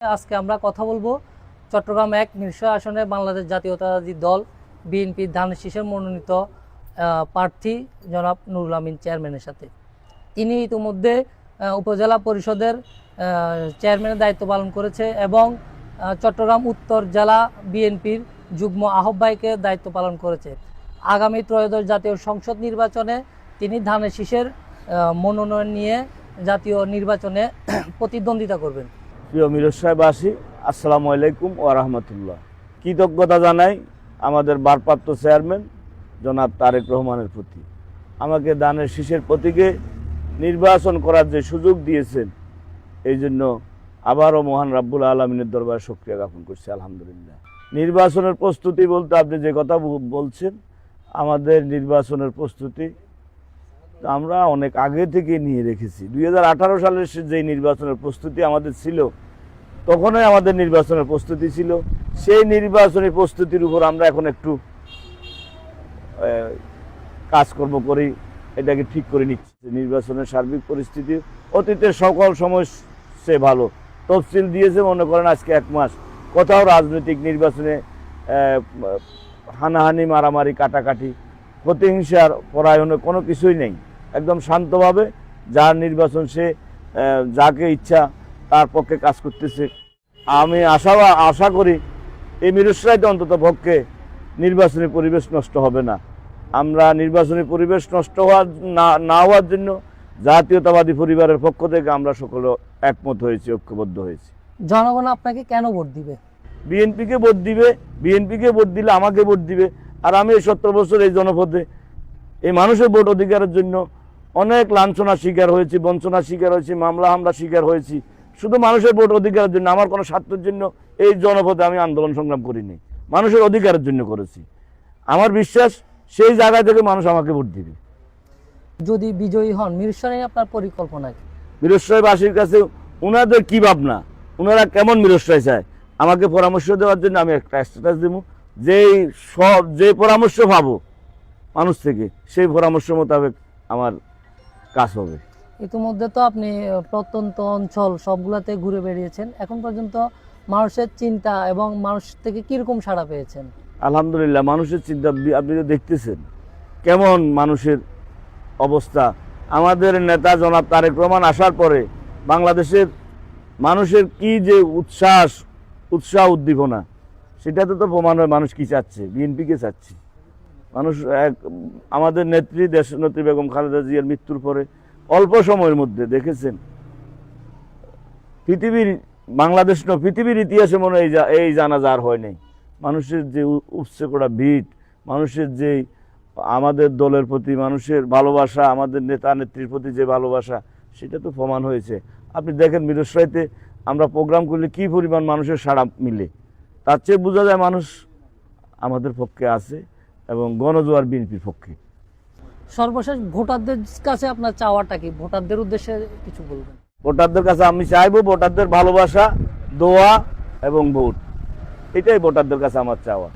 আজকে আমরা কথা বলবো চট্টগ্রাম ১ মিরসরাই আসনে বাংলাদেশ জাতীয়তাবাদী দল বিএনপি ধানের শীষের মনোনীত প্রার্থী জনাব নুরুল আমিন চেয়ারম্যানের সাথে। তিনি ইতিমধ্যে উপজেলা পরিষদের চেয়ারম্যানের দায়িত্ব পালন করেছে এবং চট্টগ্রাম উত্তর জেলা বিএনপির যুগ্ম আহ্বায়কের দায়িত্ব পালন করেছে। আগামী ত্রয়োদশ জাতীয় সংসদ নির্বাচনে তিনি ধানের শীষের মনোনয়ন নিয়ে জাতীয় নির্বাচনে প্রতিদ্বন্দ্বিতা করবেন। প্রিয় মিরসরাইবাসী, আসসালামু আলাইকুম ওয়া রাহমাতুল্লাহ। কৃতজ্ঞতা জানাই আমাদের ভারপ্রাপ্ত চেয়ারম্যান জনাব তারেক রহমানের প্রতি। আমাকে ধানের শীষের প্রতীকে নির্বাচন করার যে সুযোগ দিয়েছেন, এই জন্য আবারও মহান রাব্বুল আলামিনের দরবারে শুকরিয়া জ্ঞাপন করছি, আলহামদুলিল্লাহ। নির্বাচনের প্রস্তুতি বলতে আপনি যে কথা বলছেন, আমাদের নির্বাচনের প্রস্তুতি আমরা অনেক আগে থেকে নিয়ে রেখেছি। 2018 সালের যে নির্বাচনের প্রস্তুতি আমাদের ছিল, তখনই আমাদের নির্বাচনের প্রস্তুতি ছিল। সেই নির্বাচনী প্রস্তুতির উপর আমরা এখন একটু কাজকর্ম করি, এটাকে ঠিক করে নিচ্ছি। নির্বাচনের সার্বিক পরিস্থিতি অতীতের সকল সময় সে ভালো। তফসিল দিয়েছে মনে করেন আজকে 1 মাস, কোথাও রাজনৈতিক নির্বাচনে হানাহানি, মারামারি, কাটাকাটি, প্রতিহিংসার পরায়ণে কোনো কিছুই নেই। একদম শান্তভাবে যার নির্বাচন সে যাকে ইচ্ছা তার পক্ষে কাজ করতেছে। আমি আশা করি এই মিরসরাইতে অন্তত পক্ষে নির্বাচনী পরিবেশ নষ্ট হবে না। আমরা নির্বাচনী পরিবেশ নষ্ট না হওয়ার জন্য জাতীয়তাবাদী পরিবারের পক্ষ থেকে আমরা সকলে একমত হয়েছি, ঐক্যবদ্ধ হয়েছি। জনগণ আপনাকে কেন ভোট দিবে? বিএনপিকে ভোট দিবে। বিএনপিকে ভোট দিলে আমাকে ভোট দিবে। আর আমি এই 70 বছর এই জনপদে এই মানুষের ভোট অধিকারের জন্য অনেক লাঞ্ছনার শিকার হয়েছি, বঞ্চনার শিকার হয়েছি, মামলা হামলা শিকার হয়েছি। শুধু মানুষের ভোট অধিকারের জন্য, আমার কোনো স্বার্থের জন্য এই জনপদে আমি আন্দোলন সংগ্রাম করিনি, মানুষের অধিকারের জন্য করেছি। আমার বিশ্বাস সেই জায়গা থেকে মানুষ আমাকে ভোট দিবে। যদি বিজয়ী হন, মিরসরাই আপনার পরিকল্পনা কি? মিরসরাইবাসীর কাছে ওনাদের কি ভাবনা, ওনারা কেমন মিরসরাই চায়, আমাকে পরামর্শ দেওয়ার জন্য আমি একটা স্ট্যাটাস দেবো। যে পরামর্শ পাবো মানুষ থেকে, সেই পরামর্শ মোতাবেক আমার কাজ হবে। ইতিমধ্যে তো আপনি প্রত্যন্ত অঞ্চল সবগুলাতে ঘুরে বেরিয়েছেন, এখন পর্যন্ত মানুষের চিন্তা এবং মানুষ থেকে কিরকম সাড়া পেয়েছেন? আলহামদুলিল্লাহ, মানুষের চিন্তা আপনি তো দেখতেছেন কেমন মানুষের অবস্থা। আমাদের নেতা জনাব তারেক রহমান আসার পরে বাংলাদেশের মানুষের কি যে উৎসাহ উদ্দীপনা, সেটাতে তো প্রমাণ হয় মানুষ কি চাচ্ছে, বিএনপিকে চাচ্ছে। মানুষ আমাদের নেত্রী দেশনেত্রী বেগম খালেদা জিয়ার মৃত্যুর পরে অল্প সময়ের মধ্যে দেখেছেন বাংলাদেশ পৃথিবীর ইতিহাসে মনে হয় এই জানাজা আর হয় নাই। মানুষের যে উপচে পড়া ভিড়, মানুষের যে আমাদের দলের প্রতি মানুষের ভালোবাসা, আমাদের নেতা নেত্রীর প্রতি যে ভালোবাসা, সেটা তো প্রমাণ হয়েছে। আপনি দেখেন মিরসরাইতে আমরা প্রোগ্রাম করলে কি পরিমাণ মানুষের সাড়া মিলে, তার চেয়ে বোঝা যায় মানুষ আমাদের পক্ষে আছে এবং গণজোয়ার বিএনপির পক্ষে। সর্বশেষ ভোটারদের কাছে আপনার চাওয়াটা কি? ভোটারদের উদ্দেশ্যে কিছু বলবেন? ভোটারদের কাছে আমি চাইবো ভোটারদের ভালোবাসা, দোয়া এবং ভোট, এটাই ভোটারদের কাছে আমার চাওয়া।